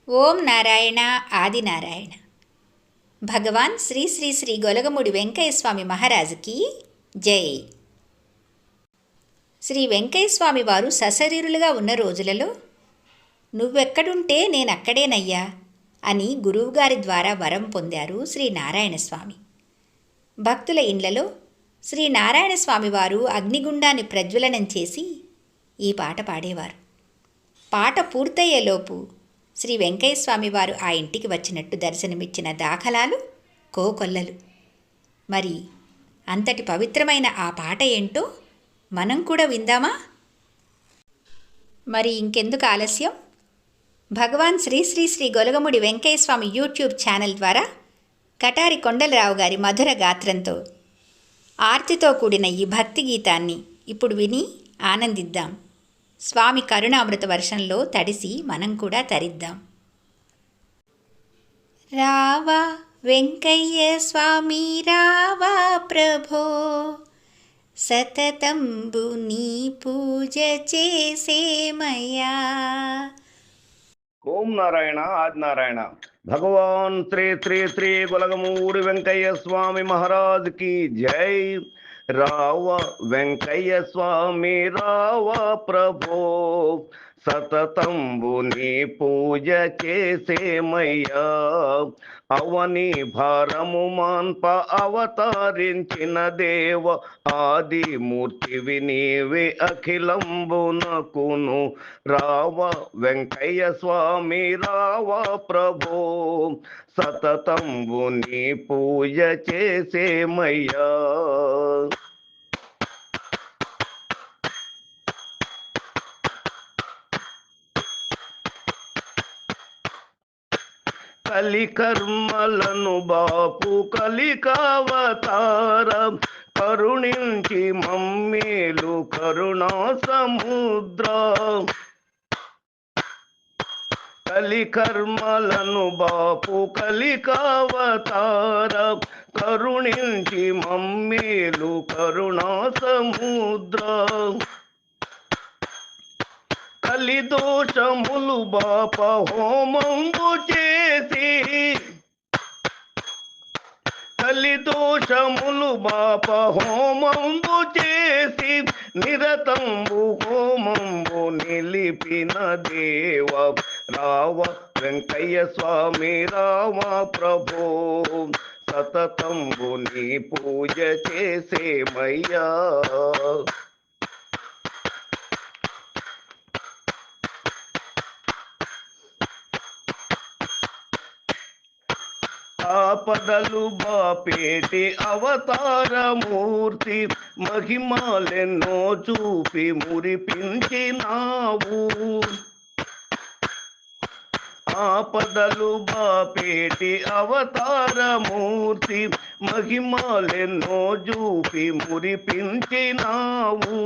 ఓం నారాయణ ఆదినారాయణ. భగవాన్ శ్రీ శ్రీ శ్రీ గొలగముడి వెంకయ్య స్వామి మహారాజుకి జై. శ్రీ వెంకయ్య స్వామి వారు సశరీరులుగా ఉన్న రోజులలో నువ్వెక్కడుంటే నేనక్కడేనయ్యా అని గురువుగారి ద్వారా వరం పొందారు శ్రీ నారాయణ స్వామి. భక్తుల ఇండ్లలో శ్రీ నారాయణ స్వామి వారు అగ్నిగుండాన్ని ప్రజ్వలనం చేసి ఈ పాట పాడేవారు. పాట పూర్తయ్యేలోపు శ్రీ వెంకయ్య స్వామి వారు ఆ ఇంటికి వచ్చినట్టు దర్శనమిచ్చిన దాఖలాలు కోకొల్లలు. మరి అంతటి పవిత్రమైన ఆ పాట ఏంటో మనం కూడా విందామా? మరి ఇంకెందుకు ఆలస్యం? భగవాన్ శ్రీ శ్రీ శ్రీ గొలగముడి వెంకయ్య స్వామి యూట్యూబ్ ఛానల్ ద్వారా కటారి కొండలరావు గారి మధుర గాత్రంతో ఆర్తితో కూడిన ఈ భక్తి గీతాన్ని ఇప్పుడు విని ఆనందిద్దాం. స్వామి కరుణామృత వర్షంలో తడిసి మనం కూడా తరిద్దాం. రావా వెంకయ్య స్వామి రావా ప్రభో, సతతంబు నీ పూజ చేసేమయ్యా. ఓం నారాయణ ఆదినారాయణ. భగవాన్ శ్రీ శ్రీ శ్రీ గొలగమూడి వెంకయ్య స్వామి మహారాజ్ కి జై. రావ వెంకయ్య స్వామి రావ ప్రభో, సతతంబు నీ పూజ చేసేమయ్యా. అవని భారము మాన్ప అవతారించిన దేవ, ఆది మూర్తివి నీవే అఖిలంబునకును. రావ వెంకయ్య స్వామి రావ ప్రభో, సతతంబు నీ పూజ చేసేమయ్యా. కలికర్మలను బాపు కలికావతారం, కరుణించి మమ్మేలు కరుణా సముద్ర. కలికర్మలను బాపు కలికావతారం, కరుణించి మమ్మేలు కరుణా సముద్ర. కలిదోషములు బాప హోమంబు చేసి, కలిదోషములు బాప హోమంబు చేసి, నిరతంబు హోమంబు నిలిపిన దేవ. రావ వెంకయ్య స్వామి రావ ప్రభో, సతతంబు నీ పూజ చేసేమయ్యా. ఆపదలు బాపేటి అవతారమూర్తి, మహిమాలెన్నో చూపి మురిపించినావు. ఆపదలు బాపేటి అవతారమూర్తి, మహిమాలెన్నో చూపి మురిపించినావు.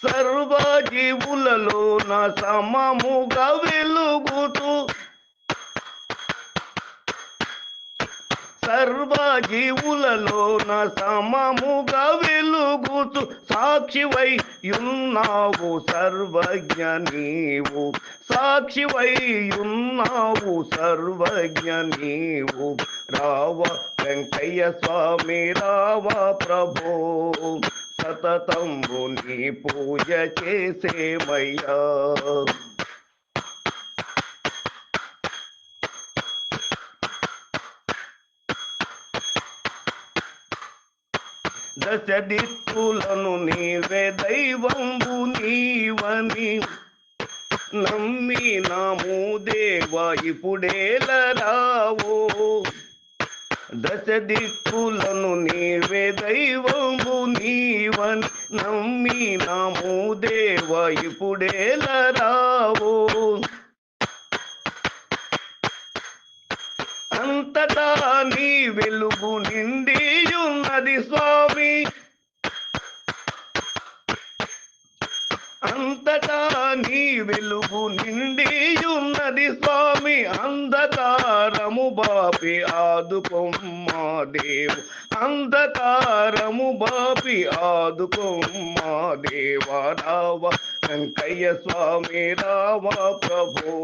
సర్వజీవులలో నా సమముగా వెలుగుతూ, సర్వజీవులలో నా సమముగా వెలుగుతూ, సాక్షివై యున్నావు సర్వజ్ఞ నీవు. సాక్షివై యున్నావు సర్వజ్ఞ నీవు. రావ వెంకయ్య స్వామి రావ ప్రభో, సతతంబు నీ పూజ చేసేమయ్యా. దశ దిక్కులను నీవే దైవంబు నీవని నమ్మినాము దేవ, ఇప్పుడేలరావో. దశ దిక్కులను నీవే దైవంబు నీవని నమ్మినాము దేవ, ఇప్పుడేలరావో. అంతటా నీ వెలుగు నిండియున్నది స్వామి, అంతటా నీ వెలుగు నిండియున్నది స్వామి. అంధకారము బాపి ఆదుకొమ్మా దేవు, అంధకారము బాపి ఆదుకొమ్మా దేవ. రావ వెంకయ్య స్వామి రావ ప్రభో,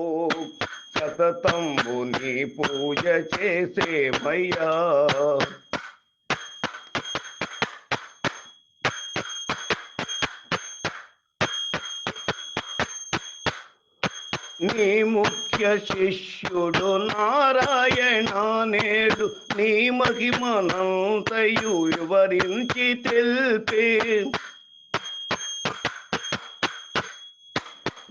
సతతంబు నీ పూజ చేసేమయ్యా. నీ ముఖ్య శిష్యుడు నారాయణ నేడు నీ మహిమనంతయు వివరించి తెలిపే.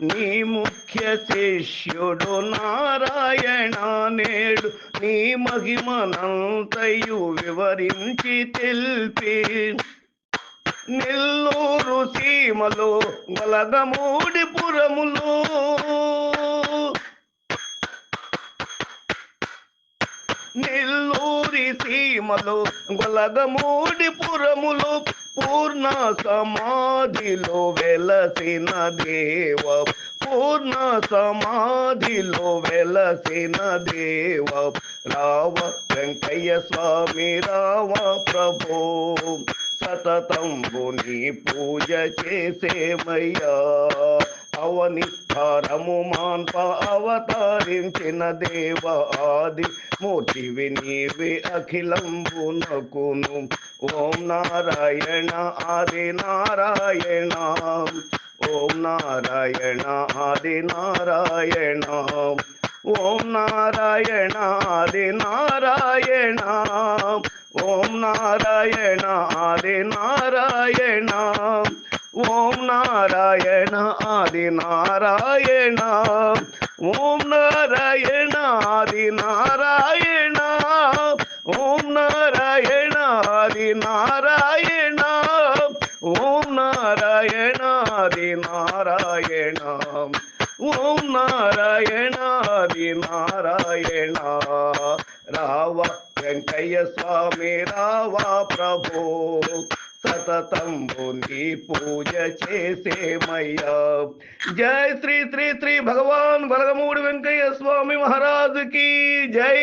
నీ ముఖ్య శిష్యుడు నారాయణ నేడు నీ మహిమనంతయు వివరించి తెలిపే. నెల్లూరు సీమలో గలగమూడి పురములో నెల్లూరి సీమలో గొలగమూడి పురములో పూర్ణ సమాధిలో వెలసిన దేవ. పూర్ణ సమాధిలో వెలసిన దేవ. రావ వెంకయ్య స్వామి రావ ప్రభో. సతతంబు నీ పూజ చేసేమయ్యా. అవనిష్ఠారము మాన్ప అవతరించిన దేవ ఆది మూర్తివి నీవే అఖిలంబునకును. ఓం నారాయణ ఆది నారాయణ. ఓం నారాయణ ఆది నారాయణ. ఓం నారాయణ ఆది నారాయణ. ఓం నారాయణ ఆది నారాయణ. ఓం నారాయణ ఆది నారాయణ. ఓం నారాయణ ఆది నారాయణ. ఓం నారాయణ ఆది నారాయణ. ఓం నారాయణ ఆది నారాయణ. ఓం నారాయణ ఆది నారాయణ. రావ వెంకయ్య స్వామి రావ ప్రభో. సతతంబు నీ పూజ చేసేమయ్యా. జై శ్రీ శ్రీ శ్రీ భగవాన్ గొలగమూడి వెంకయ్య స్వామి మహారాజుకి జై.